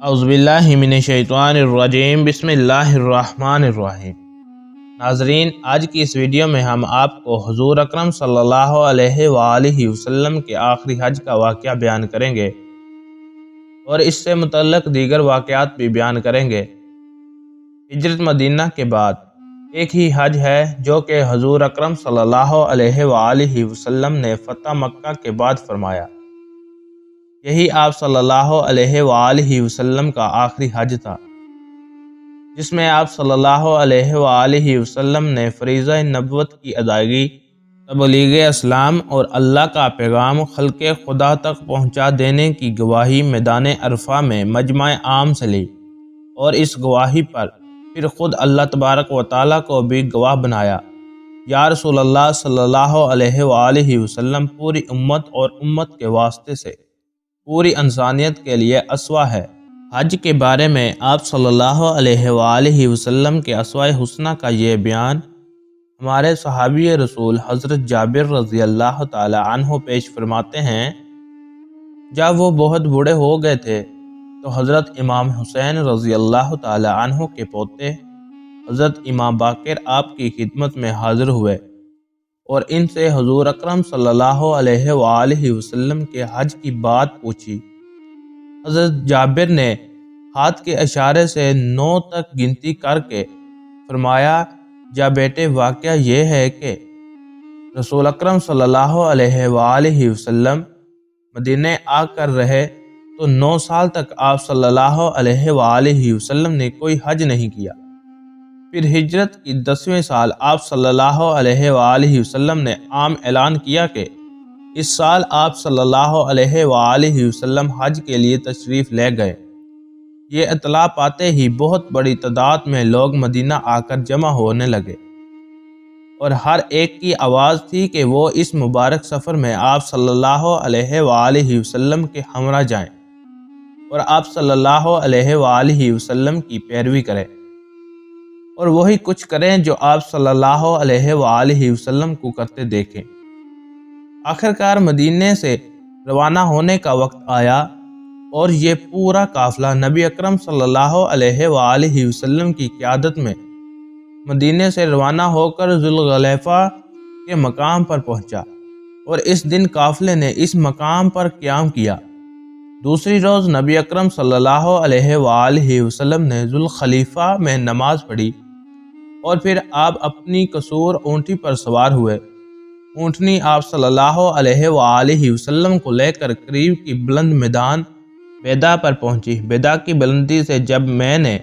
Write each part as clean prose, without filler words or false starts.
اعوذ باللہ من الشیطان الرجیم بسم اللہ الرحمن الرحیم۔ ناظرین، آج کی اس ویڈیو میں ہم آپ کو حضور اکرم صلی اللہ علیہ وآلہ وسلم کے آخری حج کا واقعہ بیان کریں گے اور اس سے متعلق دیگر واقعات بھی بیان کریں گے۔ ہجرت مدینہ کے بعد ایک ہی حج ہے جو کہ حضور اکرم صلی اللہ علیہ وآلہ وسلم نے فتح مکہ کے بعد فرمایا۔ یہی آپ صلی اللہ علیہ وآلہ وسلم کا آخری حج تھا، جس میں آپ صلی اللہ علیہ وآلہ وسلم نے فریضہ نبوت کی ادائیگی، تبلیغ اسلام اور اللہ کا پیغام خلق خدا تک پہنچا دینے کی گواہی میدان عرفہ میں مجمع عام سے لی، اور اس گواہی پر پھر خود اللہ تبارک و تعالیٰ کو بھی گواہ بنایا۔ یا رسول اللہ صلی اللہ علیہ وآلہ وسلم پوری امت اور امت کے واسطے سے پوری انسانیت کے لیے اسوہ ہے۔ حج کے بارے میں آپ صلی اللہ علیہ وآلہ وسلم کے اسوہ حسنہ کا یہ بیان ہمارے صحابی رسول حضرت جابر رضی اللہ تعالی عنہ پیش فرماتے ہیں۔ جب وہ بہت بوڑھے ہو گئے تھے تو حضرت امام حسین رضی اللہ تعالی عنہ کے پوتے حضرت امام باقر آپ کی خدمت میں حاضر ہوئے اور ان سے حضور اکرم صلی اللہ علیہ وآلہ وسلم کے حج کی بات پوچھی۔ حضرت جابر نے ہاتھ کے اشارے سے 9 تک گنتی کر کے فرمایا، جا بیٹے، واقعہ یہ ہے کہ رسول اکرم صلی اللہ علیہ وآلہ وسلم مدینہ آ کر رہے تو 9 سال تک آپ صلی اللہ علیہ وآلہ وسلم نے کوئی حج نہیں کیا۔ پھر ہجرت کی 10ویں سال آپ صلی اللہ علیہ وآلہ وسلم نے عام اعلان کیا کہ اس سال آپ صلی اللہ علیہ وآلہ وسلم حج کے لیے تشریف لے گئے۔ یہ اطلاع پاتے ہی بہت بڑی تعداد میں لوگ مدینہ آ کر جمع ہونے لگے اور ہر ایک کی آواز تھی کہ وہ اس مبارک سفر میں آپ صلی اللہ علیہ وآلہ وسلم کے ہمراہ جائیں اور آپ صلی اللہ علیہ وآلہ وسلم کی پیروی کریں اور وہی کچھ کریں جو آپ صلی اللہ علیہ وآلہ وسلم کو کرتے دیکھیں۔ آخرکار مدینے سے روانہ ہونے کا وقت آیا اور یہ پورا قافلہ نبی اکرم صلی اللہ علیہ وآلہ وسلم کی قیادت میں مدینے سے روانہ ہو کر ذوالحلیفہ کے مقام پر پہنچا اور اس دن قافلے نے اس مقام پر قیام کیا۔ دوسری روز نبی اکرم صلی اللہ علیہ وآلہ وسلم نے ذوالحلیفہ میں نماز پڑھی اور پھر آپ اپنی قصور اونٹی پر سوار ہوئے۔ اونٹنی آپ صلی اللہ علیہ وآلہ وسلم کو لے کر قریب کی بلند میدان بیدا پر پہنچی۔ بیدا کی بلندی سے جب میں نے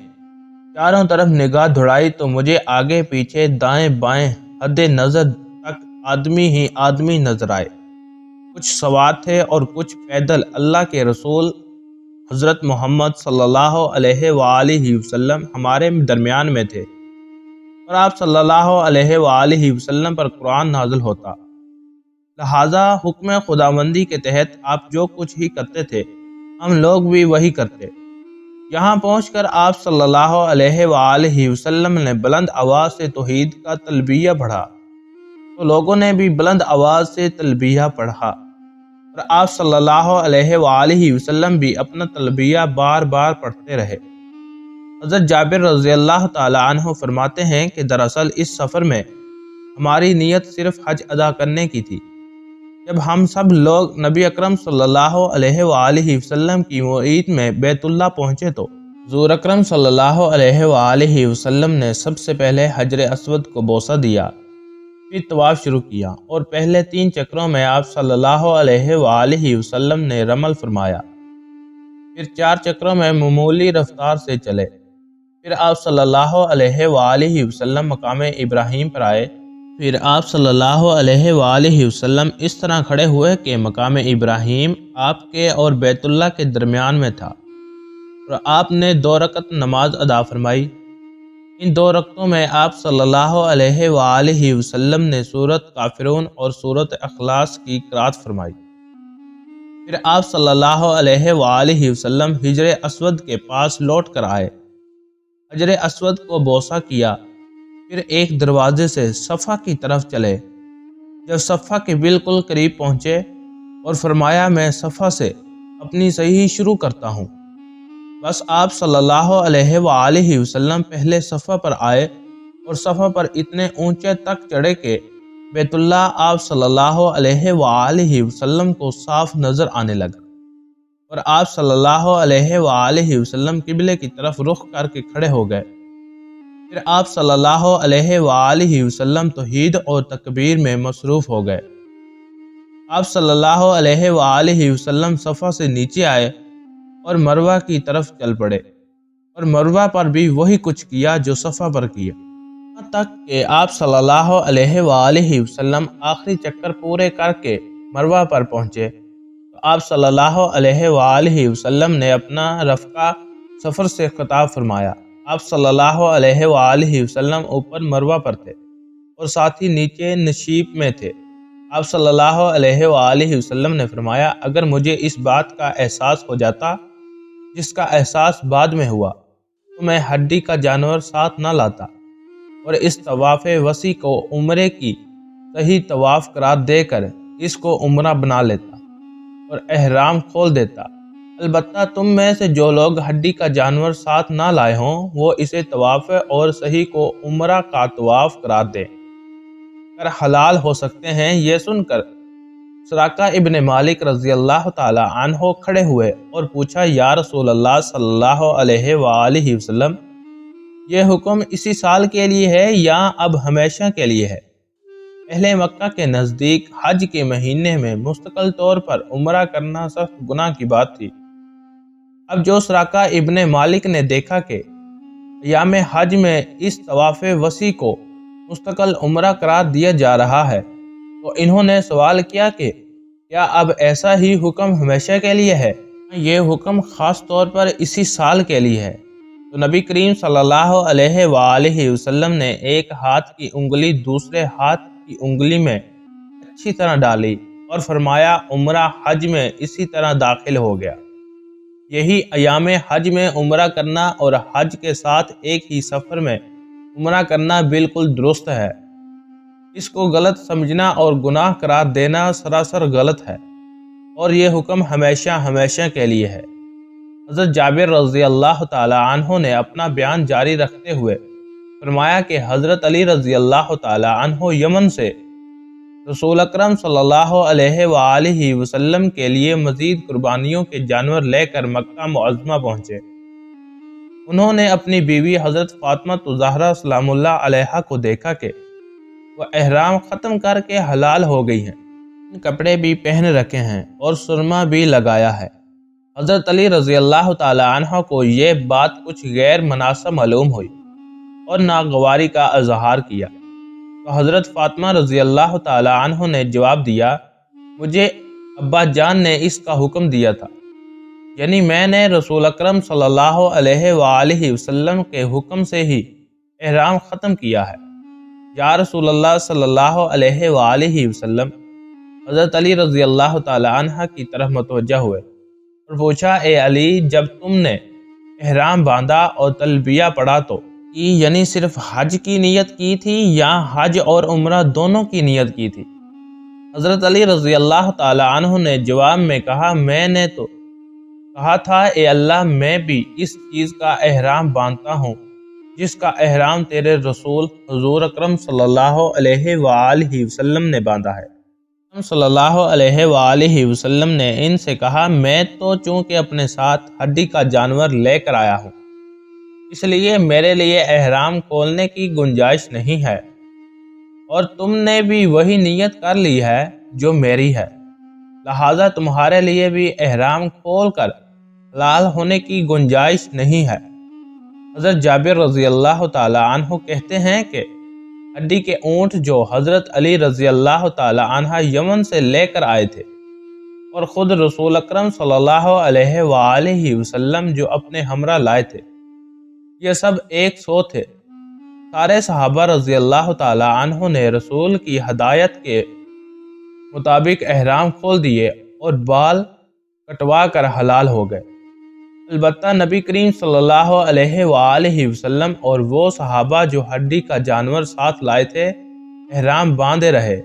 چاروں طرف نگاہ دوڑائی تو مجھے آگے پیچھے دائیں بائیں حد نظر تک آدمی ہی آدمی نظر آئے۔ کچھ سوار تھے اور کچھ پیدل اللہ کے رسول حضرت محمد صلی اللہ علیہ وآلہ وسلم ہمارے درمیان میں تھے اور آپ صلی اللہ علیہ وآلہ وسلم پر قرآن نازل ہوتا، لہٰذا حکم خداوندی کے تحت آپ جو کچھ ہی کرتے تھے ہم لوگ بھی وہی کرتے۔ یہاں پہنچ کر آپ صلی اللہ علیہ وآلہ وسلم نے بلند آواز سے توحید کا تلبیہ پڑھا تو لوگوں نے بھی بلند آواز سے تلبیہ پڑھا اور آپ صلی اللہ علیہ وآلہ وسلم بھی اپنا تلبیہ بار بار پڑھتے رہے۔ حضرت جابر رضی اللہ تعالی عنہ فرماتے ہیں کہ دراصل اس سفر میں ہماری نیت صرف حج ادا کرنے کی تھی۔ جب ہم سب لوگ نبی اکرم صلی اللہ علیہ وآلہ وسلم کی معیت میں بیت اللہ پہنچے تو حضور اکرم صلی اللہ علیہ وآلہ وسلم نے سب سے پہلے حجر اسود کو بوسہ دیا، پھر طواف شروع کیا اور پہلے 3 چکروں میں آپ صلی اللہ علیہ وآلہ وسلم نے رمل فرمایا، پھر 4 چکروں میں معمولی رفتار سے چلے، پھر آپ صلی اللہ علیہ وآلہ وسلم مقام ابراہیم پر آئے، پھر آپ صلی اللہ علیہ وآلہ وسلم اس طرح کھڑے ہوئے کہ مقام ابراہیم آپ کے اور بیت اللہ کے درمیان میں تھا اور آپ نے 2 رکعت نماز ادا فرمائی۔ ان 2 رکعتوں میں آپ صلی اللہ علیہ وآلہ وسلم نے سورۃ کافرون اور سورۃ اخلاص کی قرات فرمائی۔ پھر آپ صلی اللہ علیہ وآلہ وسلم حجر اسود کے پاس لوٹ کر آئے، حجر اسود کو بوسہ کیا، پھر ایک دروازے سے صفا کی طرف چلے۔ جب صفا کے بالکل قریب پہنچے اور فرمایا، میں صفا سے اپنی صحیح شروع کرتا ہوں، بس آپ صلی اللہ علیہ وآلہ وسلم پہلے صفحہ پر آئے اور صفحہ پر اتنے اونچے تک چڑھے کہ بیت اللہ آپ صلی اللہ علیہ وآلہ وسلم کو صاف نظر آنے لگا، اور آپ صلی اللہ علیہ وآلہ وسلم قبلے کی طرف رخ کر کے کھڑے ہو گئے۔ پھر آپ صلی اللہ علیہ وآلہ وسلم توحید اور تکبیر میں مصروف ہو گئے۔ آپ صلی اللہ علیہ وآلہ وسلم صفحہ سے نیچے آئے اور مروہ کی طرف چل پڑے، اور مروہ پر بھی وہی کچھ کیا جو صفحہ پر کیا، یہاں تک کہ آپ صلی اللہ علیہ وآلہ وسلم آخری چکر پورے کر کے مروہ پر پہنچے تو آپ صلی اللہ علیہ وآلہ وسلم نے اپنا رفقہ سفر سے خطاب فرمایا۔ آپ صلی اللہ علیہ وآلہ وسلم اوپر مروہ پر تھے اور ساتھی نیچے نشیب میں تھے۔ آپ صلی اللہ علیہ وآلہ وسلم نے فرمایا، اگر مجھے اس بات کا احساس ہو جاتا جس کا احساس بعد میں ہوا تو میں ہڈی کا جانور ساتھ نہ لاتا اور اس طواف وسیع کو عمرے کی صحیح طواف قرار دے کر اس کو عمرہ بنا لیتا اور احرام کھول دیتا۔ البتہ تم میں سے جو لوگ ہڈی کا جانور ساتھ نہ لائے ہوں وہ اسے طواف اور صحیح کو عمرہ کا طواف قرار دیں کر حلال ہو سکتے ہیں۔ یہ سن کر سراقہ ابن مالک رضی اللہ تعالی عنہ کھڑے ہوئے اور پوچھا، یا رسول اللہ صلی اللہ علیہ وآلہ وسلم، یہ حکم اسی سال کے لیے ہے یا اب ہمیشہ کے لیے ہے؟ اہل مکہ کے نزدیک حج کے مہینے میں مستقل طور پر عمرہ کرنا سخت گناہ کی بات تھی۔ اب جو سراقہ ابن مالک نے دیکھا کہ ایام حج میں اس طواف وسیع کو مستقل عمرہ قرار دیا جا رہا ہے تو انہوں نے سوال کیا کہ کیا اب ایسا ہی حکم ہمیشہ کے لیے ہے؟ یہ حکم خاص طور پر اسی سال کے لیے ہے۔ تو نبی کریم صلی اللہ علیہ وآلہ وسلم نے ایک ہاتھ کی انگلی دوسرے ہاتھ کی انگلی میں اچھی طرح ڈالی اور فرمایا، عمرہ حج میں اسی طرح داخل ہو گیا۔ یہی ایام حج میں عمرہ کرنا اور حج کے ساتھ ایک ہی سفر میں عمرہ کرنا بالکل درست ہے۔ اس کو غلط سمجھنا اور گناہ قرار دینا سراسر غلط ہے، اور یہ حکم ہمیشہ ہمیشہ کے لیے ہے۔ حضرت جابر رضی اللہ تعالی عنہ نے اپنا بیان جاری رکھتے ہوئے فرمایا کہ حضرت علی رضی اللہ تعالی عنہ یمن سے رسول اکرم صلی اللہ علیہ وآلہ وسلم کے لیے مزید قربانیوں کے جانور لے کر مکہ معظمہ پہنچے۔ انہوں نے اپنی بیوی حضرت فاطمہ الزہرا سلام اللہ علیہا کو دیکھا کہ وہ احرام ختم کر کے حلال ہو گئی ہیں، کپڑے بھی پہن رکھے ہیں اور سرما بھی لگایا ہے۔ حضرت علی رضی اللہ تعالی عنہ کو یہ بات کچھ غیر مناسب معلوم ہوئی اور ناگواری کا اظہار کیا تو حضرت فاطمہ رضی اللہ تعالی عنہ نے جواب دیا، مجھے ابا جان نے اس کا حکم دیا تھا، یعنی میں نے رسول اکرم صلی اللہ علیہ وآلہ وسلم کے حکم سے ہی احرام ختم کیا ہے۔ یا رسول اللہ صلی اللہ علیہ وآلہ وسلم حضرت علی رضی اللہ تعالی عنہ کی طرف متوجہ ہوئے اور پوچھا، اے علی، جب تم نے احرام باندھا اور تلبیہ پڑھا تو یعنی صرف حج کی نیت کی تھی یا حج اور عمرہ دونوں کی نیت کی تھی؟ حضرت علی رضی اللہ تعالی عنہ نے جواب میں کہا، میں نے تو کہا تھا، اے اللہ، میں بھی اس چیز کا احرام باندھتا ہوں جس کا احرام تیرے رسول حضور اکرم صلی اللہ علیہ وآلہ وسلم نے باندھا ہے۔ صلی اللہ علیہ وآلہ وسلم نے ان سے کہا، میں تو چونکہ اپنے ساتھ ہڈی کا جانور لے کر آیا ہوں اس لیے میرے لیے احرام کھولنے کی گنجائش نہیں ہے، اور تم نے بھی وہی نیت کر لی ہے جو میری ہے، لہذا تمہارے لیے بھی احرام کھول کر حلال ہونے کی گنجائش نہیں ہے۔ حضرت جابر رضی اللہ تعالی عنہ کہتے ہیں کہ ہڈی کے اونٹ جو حضرت علی رضی اللہ تعالی عنہ یمن سے لے کر آئے تھے اور خود رسول اکرم صلی اللہ علیہ وآلہ وسلم جو اپنے ہمراہ لائے تھے، یہ سب 100 تھے۔ سارے صحابہ رضی اللہ تعالی عنہ نے رسول کی ہدایت کے مطابق احرام کھول دیے اور بال کٹوا کر حلال ہو گئے۔ البتہ نبی کریم صلی اللہ علیہ وآلہ وسلم اور وہ صحابہ جو ہڈی کا جانور ساتھ لائے تھے احرام باندھے رہے۔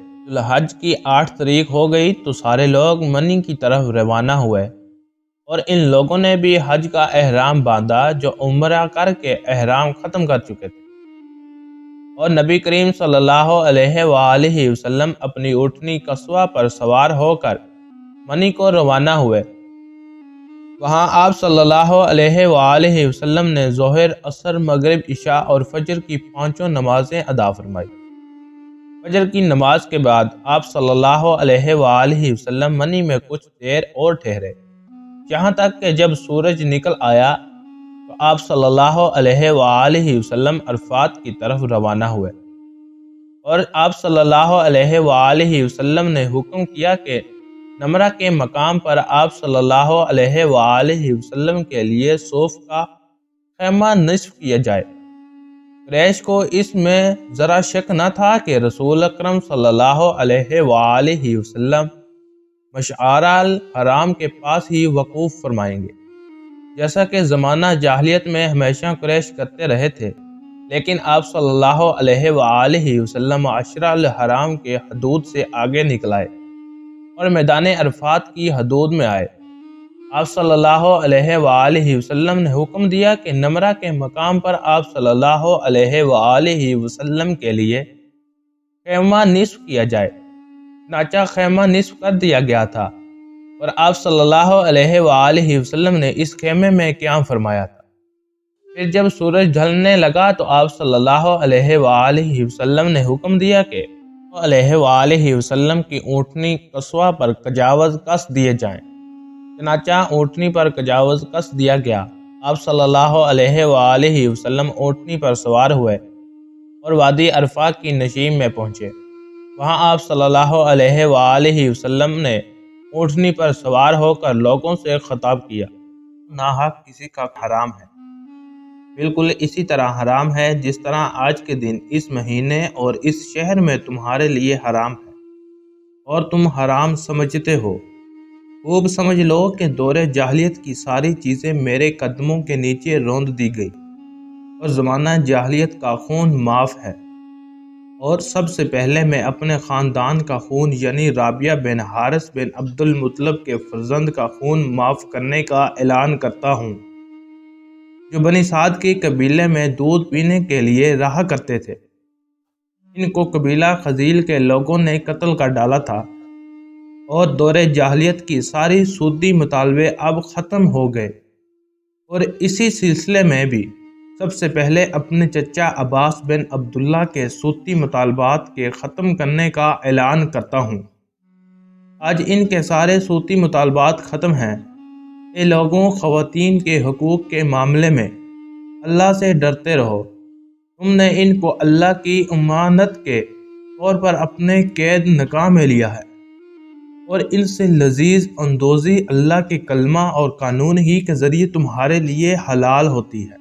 حج کی 8 تاریخ ہو گئی تو سارے لوگ منی کی طرف روانہ ہوئے۔ اور ان لوگوں نے بھی حج کا احرام باندھا جو عمرہ کر کے احرام ختم کر چکے تھے، اور نبی کریم صلی اللہ علیہ وآلہ وسلم اپنی اونٹنی قصوہ پر سوار ہو کر منی کو روانہ ہوئے۔ وہاں آپ صلی اللہ علیہ وآلہ وسلم نے ظہر، عصر، مغرب، عشاء اور فجر کی 5 نمازیں ادا فرمائی۔ فجر کی نماز کے بعد آپ صلی اللہ علیہ وآلہ وسلم منی میں کچھ دیر اور ٹھہرے، یہاں تک کہ جب سورج نکل آیا تو آپ صلی اللہ علیہ وآلہ وسلم عرفات کی طرف روانہ ہوئے، اور آپ صلی اللہ علیہ وآلہ وسلم نے حکم کیا کہ نمرہ کے مقام پر آپ صلی اللہ علیہ وآلہ وسلم کے لیے صوف کا خیمہ نصب کیا جائے۔ قریش کو اس میں ذرا شک نہ تھا کہ رسول اکرم صلی اللہ علیہ وآلہ وسلم مشعر الحرام کے پاس ہی وقوف فرمائیں گے، جیسا کہ زمانہ جاہلیت میں ہمیشہ قریش کرتے رہے تھے، لیکن آپ صلی اللہ علیہ وآلہ وسلم مشعر الحرام کے حدود سے آگے نکل آئے اور میدان عرفات کی حدود میں آئے۔ آپ صلی اللہ علیہ وآلہ وسلم نے حکم دیا کہ نمرہ کے مقام پر آپ صلی اللہ علیہ وآلہ وسلم کے لیے خیمہ نصب کیا جائے۔ چنانچہ خیمہ نصب کر دیا گیا تھا، اور آپ صلی اللہ علیہ وآلہ وسلم نے اس خیمے میں قیام فرمایا تھا۔ پھر جب سورج ڈھلنے لگا تو آپ صلی اللہ علیہ وآلہ وسلم نے حکم دیا کہ علیہ وآلہ وسلم کی اونٹنی قصوہ پر کجاوز کس دیے جائیں۔ چنانچہ اونٹنی پر کجاوز کس دیا گیا۔ آپ صلی اللہ علیہ وآلہ وسلم اونٹنی پر سوار ہوئے اور وادی عرفہ کی نشیم میں پہنچے۔ وہاں آپ صلی اللہ علیہ وآلہ وسلم نے اونٹنی پر سوار ہو کر لوگوں سے خطاب کیا، ناحق کسی کا حرام ہے، بالکل اسی طرح حرام ہے جس طرح آج کے دن اس مہینے اور اس شہر میں تمہارے لیے حرام ہے، اور تم حرام سمجھتے ہو۔ خوب سمجھ لو کہ دور جاہلیت کی ساری چیزیں میرے قدموں کے نیچے روند دی گئی، اور زمانہ جاہلیت کا خون معاف ہے، اور سب سے پہلے میں اپنے خاندان کا خون یعنی رابعہ بن حارث بن عبد المطلب کے فرزند کا خون معاف کرنے کا اعلان کرتا ہوں، جو بنی سعد کے قبیلے میں دودھ پینے کے لیے رہا کرتے تھے۔ ان کو قبیلہ خزیل کے لوگوں نے قتل کر ڈالا تھا، اور دور جاہلیت کی ساری سودی مطالبے اب ختم ہو گئے، اور اسی سلسلے میں بھی سب سے پہلے اپنے چچا عباس بن عبداللہ کے سودی مطالبات کے ختم کرنے کا اعلان کرتا ہوں۔ آج ان کے سارے سودی مطالبات ختم ہیں۔ اے لوگوں، خواتین کے حقوق کے معاملے میں اللہ سے ڈرتے رہو۔ تم نے ان کو اللہ کی امانت کے طور پر اپنے قید نکاح میں لیا ہے، اور ان سے لذیذ اندوزی اللہ کے کلمہ اور قانون ہی کے ذریعے تمہارے لیے حلال ہوتی ہے۔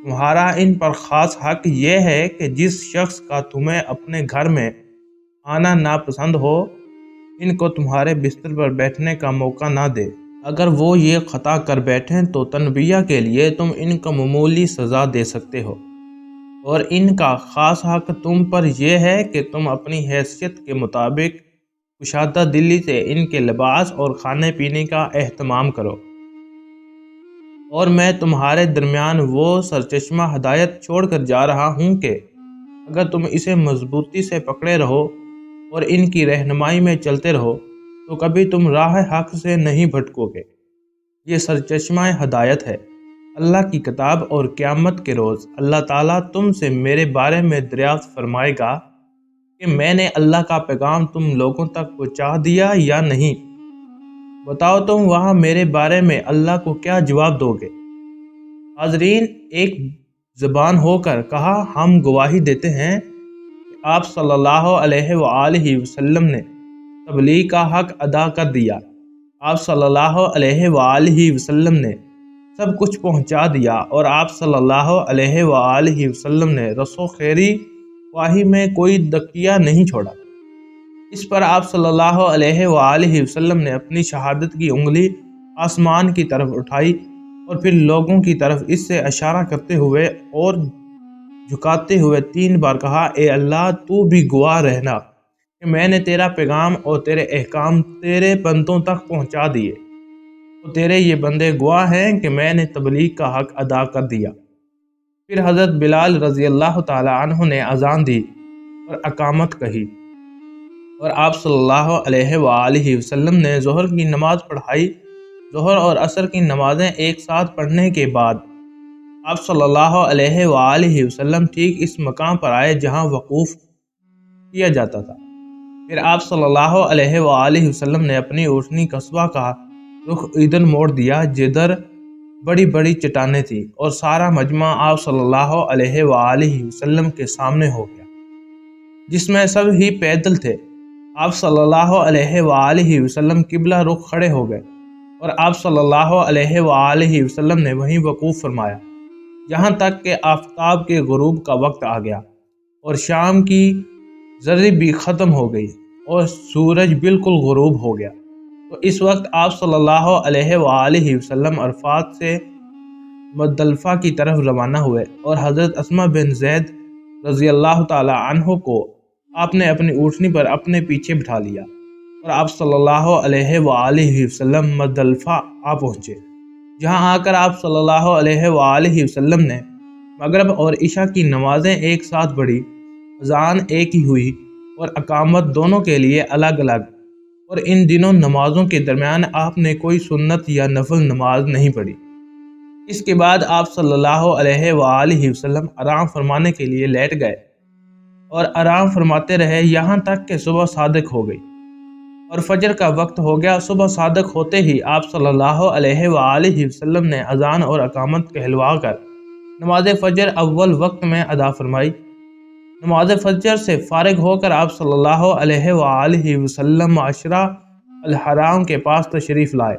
تمہارا ان پر خاص حق یہ ہے کہ جس شخص کا تمہیں اپنے گھر میں آنا ناپسند ہو، ان کو تمہارے بستر پر بیٹھنے کا موقع نہ دے۔ اگر وہ یہ خطا کر بیٹھیں تو تنبیہ کے لیے تم ان کو معمولی سزا دے سکتے ہو، اور ان کا خاص حق تم پر یہ ہے کہ تم اپنی حیثیت کے مطابق کشادہ دلی سے ان کے لباس اور کھانے پینے کا اہتمام کرو۔ اور میں تمہارے درمیان وہ سرچشمہ ہدایت چھوڑ کر جا رہا ہوں کہ اگر تم اسے مضبوطی سے پکڑے رہو اور ان کی رہنمائی میں چلتے رہو تو کبھی تم راہ حق سے نہیں بھٹکو گے۔ یہ سرچشمہ ہدایت ہے، اللہ کی کتاب، اور قیامت کے روز اللہ تعالیٰ تم سے میرے بارے میں دریافت فرمائے گا کہ میں نے اللہ کا پیغام تم لوگوں تک پہنچا دیا یا نہیں۔ بتاؤ تم وہاں میرے بارے میں اللہ کو کیا جواب دو گے؟ حاضرین ایک زبان ہو کر کہا، ہم گواہی دیتے ہیں کہ آپ صلی اللہ علیہ وآلہ وسلم نے تبلیغ کا حق ادا کر دیا۔ آپ صلی اللہ علیہ وآلہ وسلم نے سب کچھ پہنچا دیا، اور آپ صلی اللہ علیہ وآلہ وسلم نے رسو خیری خواہی میں کوئی دقیہ نہیں چھوڑا۔ اس پر آپ صلی اللہ علیہ وآلہ وسلم نے اپنی شہادت کی انگلی آسمان کی طرف اٹھائی، اور پھر لوگوں کی طرف اس سے اشارہ کرتے ہوئے اور جھکاتے ہوئے 3 بار کہا، اے اللہ، تو بھی گواہ رہنا کہ میں نے تیرا پیغام اور تیرے احکام تیرے بندوں تک پہنچا دیے۔ تو تیرے یہ بندے گواہ ہیں کہ میں نے تبلیغ کا حق ادا کر دیا۔ پھر حضرت بلال رضی اللہ تعالی عنہ نے اذان دی اور اقامت کہی، اور آپ صلی اللہ علیہ وآلہ وسلم نے ظہر کی نماز پڑھائی۔ ظہر اور عصر کی نمازیں ایک ساتھ پڑھنے کے بعد آپ صلی اللہ علیہ وآلہ وسلم ٹھیک اس مقام پر آئے جہاں وقوف کیا جاتا تھا۔ پھر آپ صلی اللہ علیہ وآلہ وسلم نے اپنی اونٹنی قصبہ کا رخ ادھر موڑ دیا جدھر بڑی بڑی چٹانیں تھیں، اور سارا مجمع آپ صلی اللہ علیہ وآلہ وسلم کے سامنے ہو گیا، جس میں سب ہی پیدل تھے۔ آپ صلی اللہ علیہ وآلہ وسلم قبلہ رخ کھڑے ہو گئے، اور آپ صلی اللہ علیہ وآلہ وسلم نے وہیں وقوف فرمایا جہاں تک کہ آفتاب کے غروب کا وقت آ گیا، اور شام کی ذرے بھی ختم ہو گئی اور سورج بالکل غروب ہو گیا۔ تو اس وقت آپ صلی اللہ علیہ وآلہ وسلم عرفات سے مزدلفہ کی طرف روانہ ہوئے، اور حضرت اسماء بن زید رضی اللہ تعالی عنہ کو آپ نے اپنی اونٹنی پر اپنے پیچھے بٹھا لیا، اور آپ صلی اللہ علیہ وآلہ وسلم مزدلفہ آ پہنچے، جہاں آ کر آپ صلی اللہ علیہ وآلہ وسلم نے مغرب اور عشاء کی نمازیں ایک ساتھ پڑھی۔ اذان ایک ہی ہوئی اور اقامت دونوں کے لیے الگ الگ، اور ان دنوں نمازوں کے درمیان آپ نے کوئی سنت یا نفل نماز نہیں پڑھی۔ اس کے بعد آپ صلی اللہ علیہ وآلہ وسلم آرام فرمانے کے لیے لیٹ گئے، اور آرام فرماتے رہے یہاں تک کہ صبح صادق ہو گئی اور فجر کا وقت ہو گیا۔ صبح صادق ہوتے ہی آپ صلی اللہ علیہ وآلہ وسلم نے اذان اور اقامت کہلوا کر نماز فجر اول وقت میں ادا فرمائی۔ نماز فجر سے فارغ ہو کر آپ صلی اللہ علیہ وآلہ وسلم معاشرہ الحرام کے پاس تشریف لائے،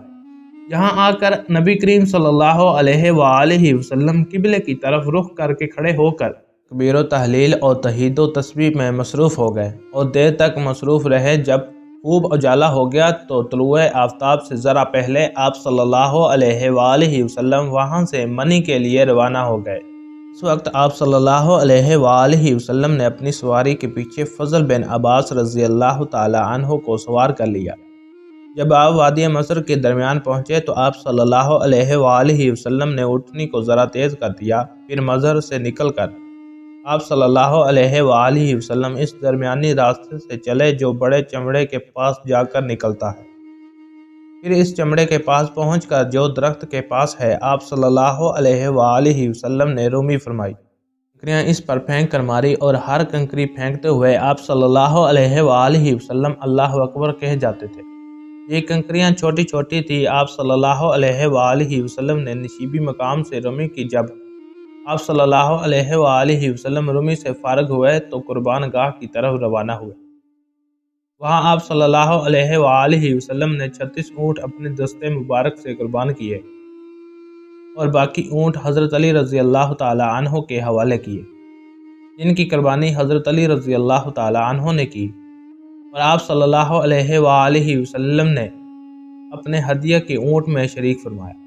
جہاں آ کر نبی کریم صلی اللہ علیہ وآلہ وسلم قبلے کی طرف رخ کر کے کھڑے ہو کر تکبیر و تحلیل اور تہید و تسبیح میں مصروف ہو گئے، اور دیر تک مصروف رہے۔ جب خوب اجالا ہو گیا تو طلوع آفتاب سے ذرا پہلے آپ صلی اللہ علیہ وآلہ وسلم وہاں سے منی کے لیے روانہ ہو گئے۔ اس وقت آپ صلی اللہ علیہ وآلہ وسلم نے اپنی سواری کے پیچھے فضل بن عباس رضی اللہ تعالی عنہ کو سوار کر لیا۔ جب آپ وادی مصر کے درمیان پہنچے تو آپ صلی اللہ علیہ وآلہ وسلم نے اونٹنی کو ذرا تیز کر دیا۔ پھر مصر سے نکل کر آپ صلی اللہ علیہ وآلہ وسلم اس درمیانی راستے سے چلے جو بڑے چمڑے کے پاس جا کر نکلتا ہے۔ پھر اس چمڑے کے پاس پہنچ کر جو درخت کے پاس ہے، آپ صلی اللہ علیہ وآلہ وسلم نے رومی فرمائی، کنکریاں اس پر پھینک کر ماری، اور ہر کنکری پھینکتے ہوئے آپ صلی اللہ علیہ وآلہ وسلم اللہ اکبر کہہ جاتے تھے۔ یہ کنکریاں چھوٹی چھوٹی تھی۔ آپ صلی اللہ علیہ وآلہ وسلم نے نشیبی مقام سے رومی کی۔ جب آپ صلی اللہ علیہ وآلہ وسلم رومی سے فارغ ہوئے تو قربان گاہ کی طرف روانہ ہوئے۔ وہاں آپ صلی اللہ علیہ وآلہ وسلم نے 36 اونٹ اپنے دستے مبارک سے قربان کیے، اور باقی اونٹ حضرت علی رضی اللہ تعالی عنہ کے حوالے کیے، جن کی قربانی حضرت علی رضی اللہ تعالی عنہ نے کی، اور آپ صلی اللہ علیہ وآلہ وسلم نے اپنے ہدیہ کے اونٹ میں شریک فرمایا۔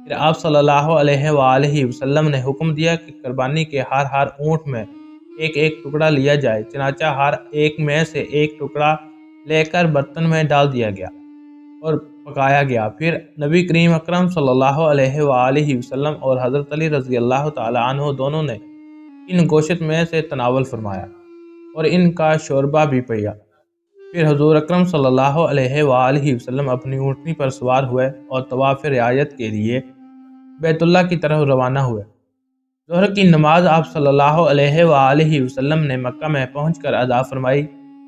پھر آپ صلی اللہ علیہ وآلہ وسلم نے حکم دیا کہ قربانی کے ہر اونٹ میں ایک ایک ٹکڑا لیا جائے، چنانچہ ہر ایک میں سے ایک ٹکڑا لے کر برتن میں ڈال دیا گیا اور پکایا گیا۔ پھر نبی کریم اکرم صلی اللہ علیہ وآلہ وسلم اور حضرت علی رضی اللہ تعالی عنہ دونوں نے ان گوشت میں سے تناول فرمایا اور ان کا شوربہ بھی پیا۔ پھر حضور اکرم صلی اللہ علیہ وآلہ وسلم اپنی اونٹنی پر سوار ہوئے اور طواف رعایت کے لیے بیت اللہ کی طرف روانہ ہوئے۔ ظہر کی نماز آپ صلی اللہ علیہ وآلہ وسلم نے مکہ میں پہنچ کر ادا فرمائی۔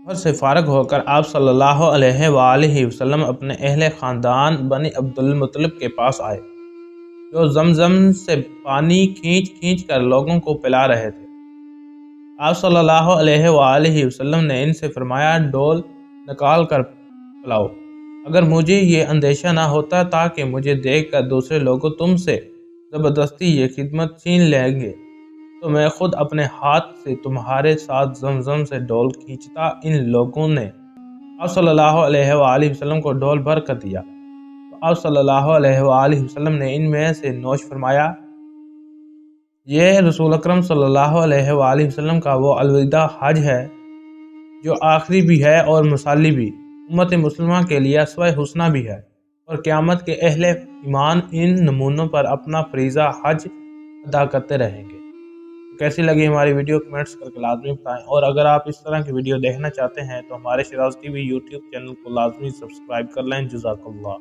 ظہر سے فارغ ہو کر آپ صلی اللہ علیہ وآلہ وسلم اپنے اہل خاندان بنی عبد المطلب کے پاس آئے، جو زمزم سے پانی کھینچ کھینچ کر لوگوں کو پلا رہے تھے۔ آپ صلی اللہ علیہ وآلہ وسلم نے ان سے فرمایا، ڈول نکال کر پلاؤ۔ اگر مجھے یہ اندیشہ نہ ہوتا تاکہ مجھے دیکھ کر دوسرے لوگوں تم سے زبردستی یہ خدمت چھین لیں گے، تو میں خود اپنے ہاتھ سے تمہارے ساتھ زمزم سے ڈول کھینچتا۔ ان لوگوں نے آپ صلی اللہ علیہ وآلہ وسلم کو ڈول بھر کر دیا تو آپ صلی اللہ علیہ وآلہ وسلم نے ان میں سے نوش فرمایا۔ یہ رسول اکرم صلی اللہ علیہ وآلہ وسلم کا وہ الوداع حج ہے جو آخری بھی ہے اور مثالی بھی، امت مسلمہ کے لیے اسوہ حسنہ بھی ہے اور قیامت کے اہل ایمان ان نمونوں پر اپنا فریضہ حج ادا کرتے رہیں گے۔ کیسی لگی ہماری ویڈیو کمنٹس کر کے لازمی بتائیں، اور اگر آپ اس طرح کی ویڈیو دیکھنا چاہتے ہیں تو ہمارے Shiraz T V YouTube channel کو لازمی سبسکرائب کر لیں۔ جزاک اللہ۔